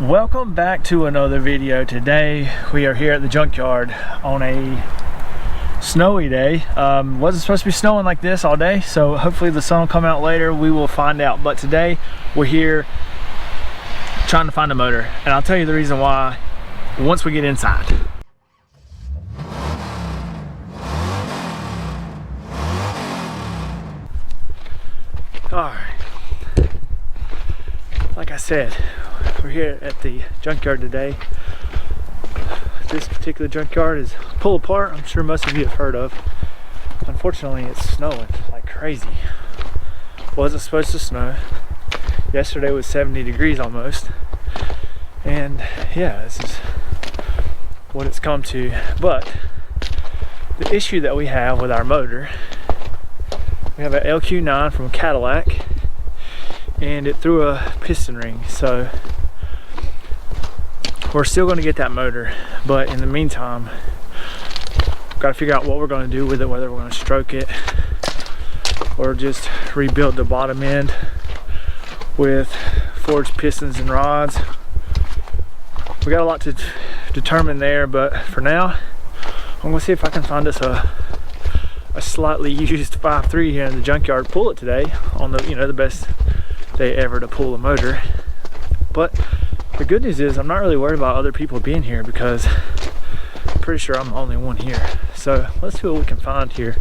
Welcome back to another video. Today we are here at the junkyard on a snowy day. Wasn't supposed to be snowing like this all day, so hopefully the sun will come out later. We will find out, but today we're here trying to find a motor, and I'll tell you the reason why once we get inside. Alright, like I said, we're here at the junkyard today. This particular junkyard is pull apart. I'm sure most of you have heard of. Unfortunately, it's snowing like crazy. Wasn't supposed to snow. Yesterday was 70 degrees almost. And yeah, this is what it's come to. But the issue that we have with our motor, we have an LQ9 from Cadillac, and it threw a piston ring. So we're still going to get that motor, but in the meantime, got to figure out what we're going to do with it, whether we're going to stroke it or just rebuild the bottom end with forged pistons and rods. We got a lot to determine there, but for now, I'm going to see if I can find us a slightly used 5.3 here in the junkyard, pull it today on the, the best day ever to pull a motor. But the good news is I'm not really worried about other people being here because I'm pretty sure I'm the only one here. So let's see what we can find here.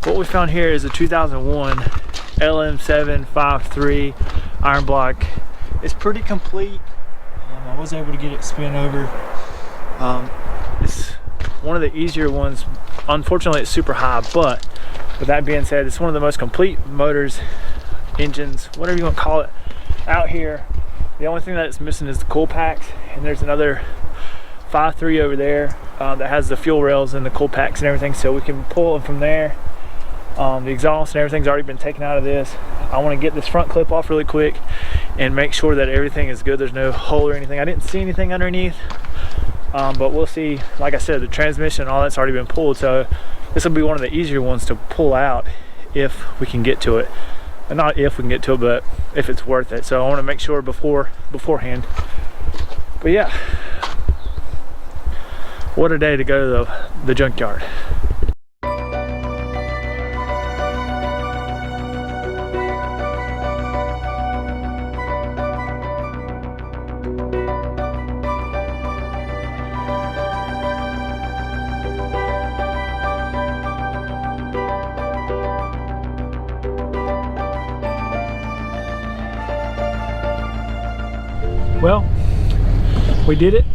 What we found here is a 2001 LM7 5.3 iron block. It's pretty complete. I was able to get it spin over. It's one of the easier ones. Unfortunately, it's super high, but with that being said, it's one of the most complete motors, engines, whatever you want to call it, out here. The only thing that it's missing is the cool packs, and there's another 5.3 over there that has the fuel rails and the cool packs and everything, so we can pull them from there. The exhaust and everything's already been taken out of this. I want to get this front clip off really quick and make sure that everything is good. There's no hole or anything. I didn't see anything underneath, but we'll see. Like I said, the transmission and all that's already been pulled, so this will be one of the easier ones to pull out if we can get to it. Not if we can get to it, but if it's worth it. So I want to make sure beforehand. But yeah, what a day to go to the junkyard. Well, we did it.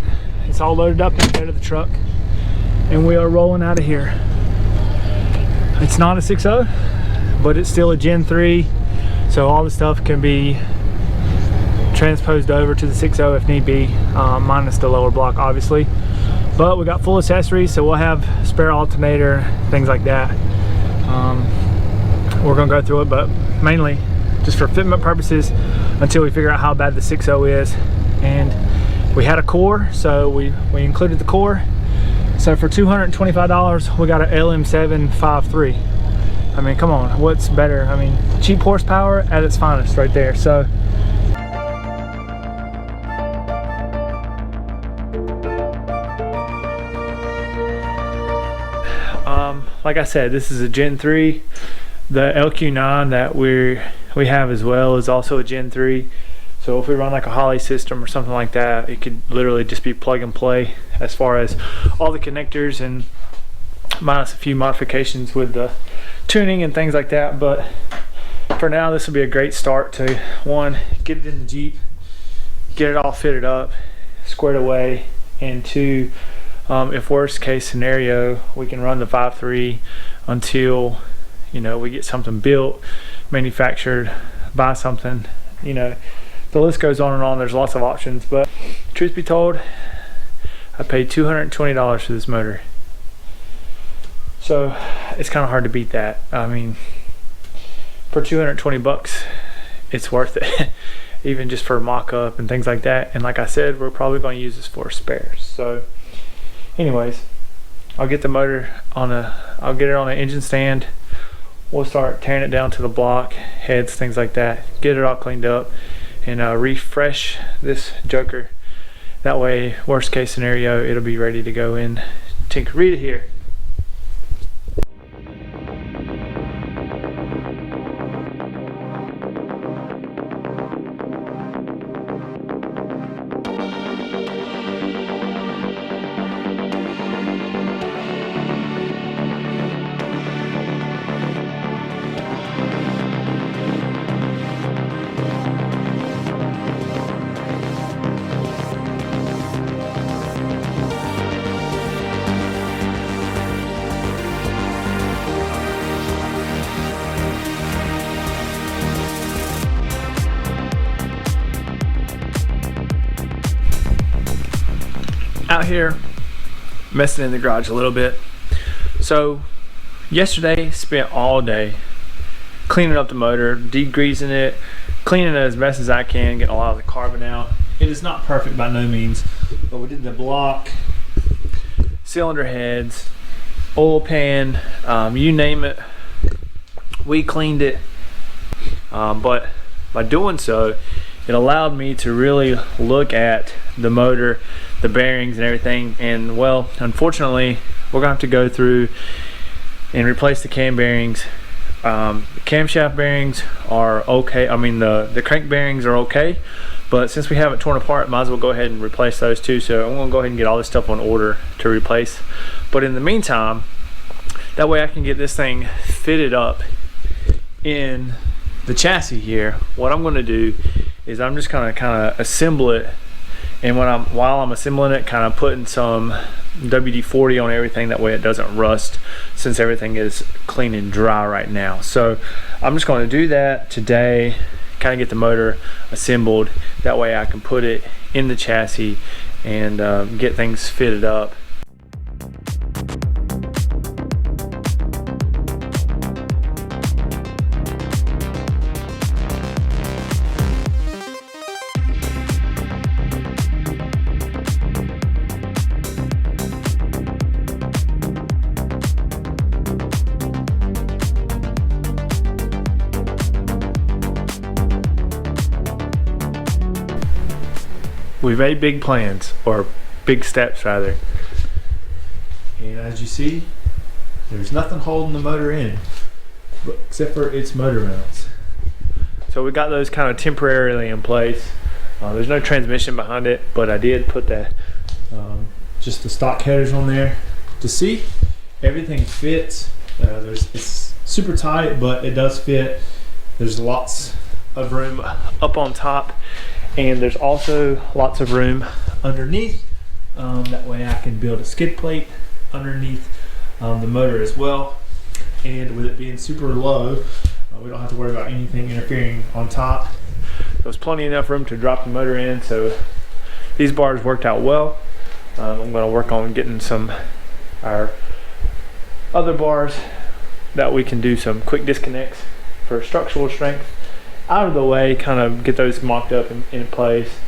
It's all loaded up in the bed of the truck, and we are rolling out of here. It's not a 6.0, but it's still a Gen 3, so all the stuff can be transposed over to the 6.0 if need be, minus the lower block, obviously. But we got full accessories, so we'll have spare alternator, things like that. We're gonna go through it, but mainly just for fitment purposes until we figure out how bad the 6.0 is. And we had a core, so we included the core. So for $225, we got an LM7 5.3. I mean, come on, what's better? I mean, cheap horsepower at its finest right there. So like I said, this is a Gen 3. The LQ9 that we have as well is also a Gen 3. So if we run like a Holly system or something like that, it could literally just be plug and play as far as all the connectors, and minus a few modifications with the tuning and things like that. But for now, this will be a great start to, one, get it in the Jeep, get it all fitted up, squared away, and two, if worst case scenario, we can run the 5.3 until we get something built, manufactured, buy something, the list goes on and on. There's lots of options, but truth be told, I paid $220 for this motor. So it's kind of hard to beat that. I mean, for 220 bucks, it's worth it. Even just for mock-up and things like that. And like I said, we're probably going to use this for spares. So anyways, I'll get the motor on I'll get it on an engine stand. We'll start tearing it down to the block, heads, things like that, get it all cleaned up, and refresh this joker. That way, worst case scenario, it'll be ready to go in Tinkerita here. Out here messing in the garage a little bit. So yesterday spent all day cleaning up the motor, degreasing it, cleaning it as best as I can, getting a lot of the carbon out. It is not perfect by no means, but we did the block, cylinder heads, oil pan, you name it, we cleaned it. But by doing so, it allowed me to really look at the motor, the bearings and everything. And well, unfortunately, we're gonna have to go through and replace the cam bearings. The camshaft bearings are okay. I mean, the crank bearings are okay, but since we have it torn apart, might as well go ahead and replace those too. So I'm gonna go ahead and get all this stuff on order to replace. But in the meantime, that way I can get this thing fitted up in the chassis here. What I'm gonna do is I'm just gonna kind of assemble it, and while I'm assembling it, kind of putting some WD-40 on everything, that way it doesn't rust, since everything is clean and dry right now. So I'm just going to do that today, kind of get the motor assembled, that way I can put it in the chassis and get things fitted up. We made big plans, or big steps rather. And as you see, there's nothing holding the motor in, except for its motor mounts. So we got those kind of temporarily in place. There's no transmission behind it, but I did put that, just the stock headers on there to see everything fits. It's super tight, but it does fit. There's lots of room up on top, and there's also lots of room underneath. That way I can build a skid plate underneath the motor as well. And with it being super low, we don't have to worry about anything interfering on top. There's plenty enough room to drop the motor in, so these bars worked out well. I'm going to work on getting our other bars that we can do some quick disconnects for structural strength out of the way, kind of get those mocked up in place,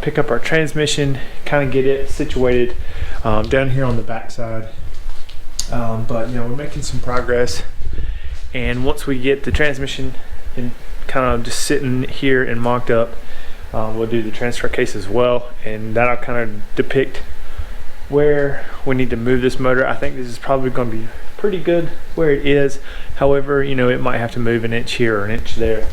pick up our transmission, kind of get it situated down here on the back side. But you know, we're making some progress, and once we get the transmission in kind of just sitting here and mocked up, we'll do the transfer case as well, and that'll kind of depict where we need to move this motor. I think this is probably going to be pretty good where it is. However, you know, it might have to move an inch here or an inch there.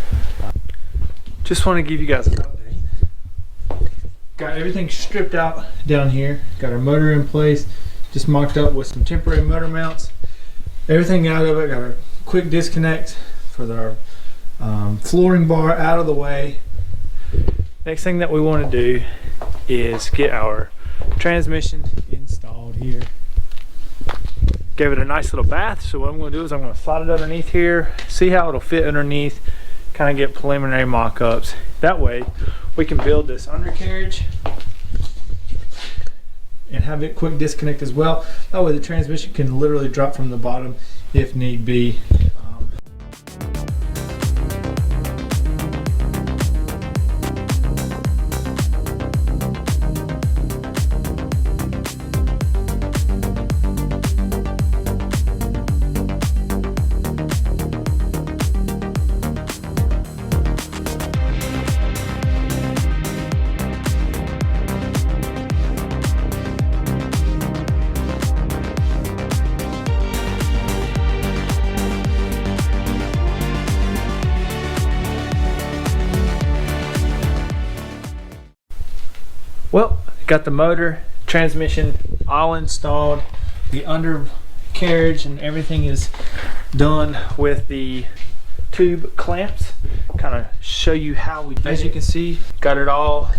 Just want to give you guys an update. Got everything stripped out down here. Got our motor in place, just mocked up with some temporary motor mounts. Everything out of it. Got a quick disconnect for our flooring bar out of the way. Next thing that we want to do is get our transmission installed here. Gave it a nice little bath, so what I'm going to do is I'm going to slide it underneath here, see how it'll fit underneath, kind of get preliminary mock-ups. That way we can build this undercarriage and have it quick disconnect as well. That way the transmission can literally drop from the bottom if need be. Well, got the motor, transmission all installed. The undercarriage and everything is done with the tube clamps. Kind of show you how we did. As you can see, got it all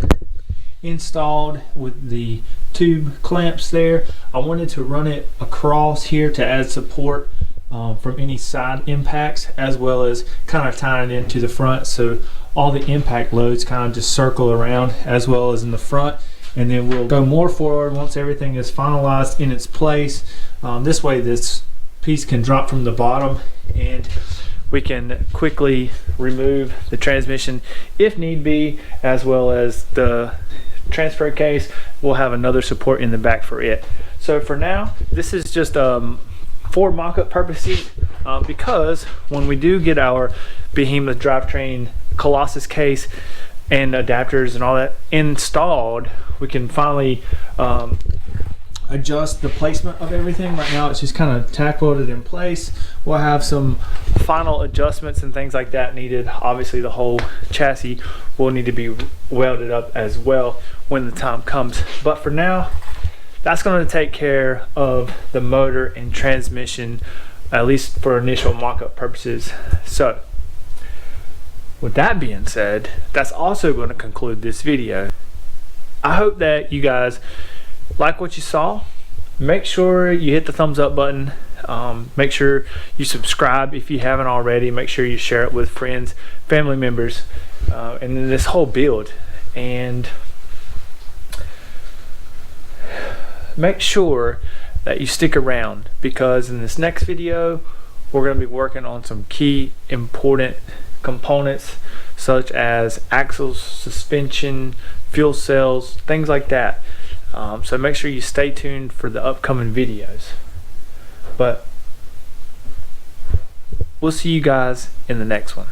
installed with the tube clamps there. I wanted to run it across here to add support from any side impacts, as well as kind of tying it into the front, so all the impact loads kind of just circle around as well as in the front. And then we'll go more forward once everything is finalized in its place. This way this piece can drop from the bottom and we can quickly remove the transmission if need be, as well as the transfer case. We'll have another support in the back for it. So for now, this is just for mock-up purposes, because when we do get our Behemoth drivetrain Colossus case and adapters and all that installed, we can finally adjust the placement of everything. Right now it's just kind of tack welded in place. We'll have some final adjustments and things like that needed. Obviously the whole chassis will need to be welded up as well when the time comes. But for now, that's going to take care of the motor and transmission, at least for initial mock-up purposes. So with that being said, that's also going to conclude this video. I hope that you guys like what you saw. Make sure you hit the thumbs up button. Make sure you subscribe if you haven't already. Make sure you share it with friends, family members, and then this whole build. And make sure that you stick around, because in this next video we're going to be working on some key important components such as axles, suspension, fuel cells, things like that. So make sure you stay tuned for the upcoming videos. But we'll see you guys in the next one.